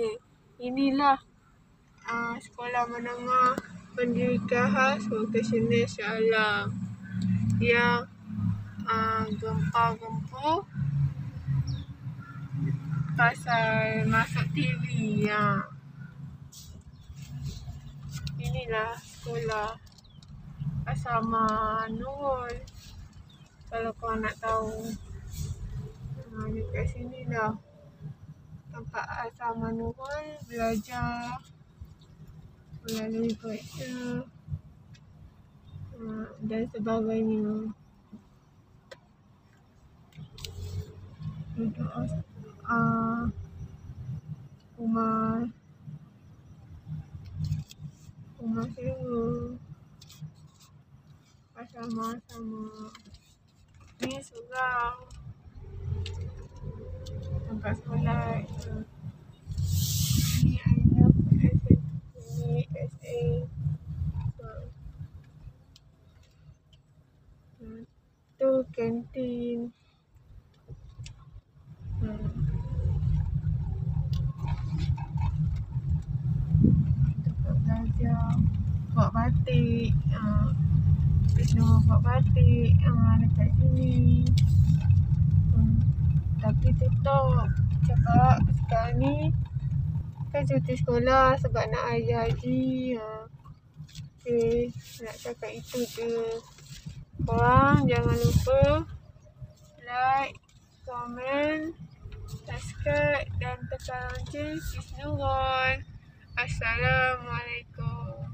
Okey, inilah sekolah menengah pendidikan khas vokasional Shah Alam yang gempar-gempur pasal masuk TV. Inilah sekolah Asrama Nurul. Kalau kau nak tahu, dekat sini lah tempat Asrama Nurul belajar melalui periksa dan sebagainya. Itu rumah sewa, asrama-asrama. Ni seorang tempat sekolah. Ni anak SA. Tu kantin. Tempat belajar, buat batik. Buat batik dekat sini. Tapi tutup sebab sekarang ni kan cuti sekolah sebab nak haji. Okey, nak cakap itu je. Korang jangan lupa like, komen, subscribe dan tekan lonceng. Sis Nurul. Assalamualaikum.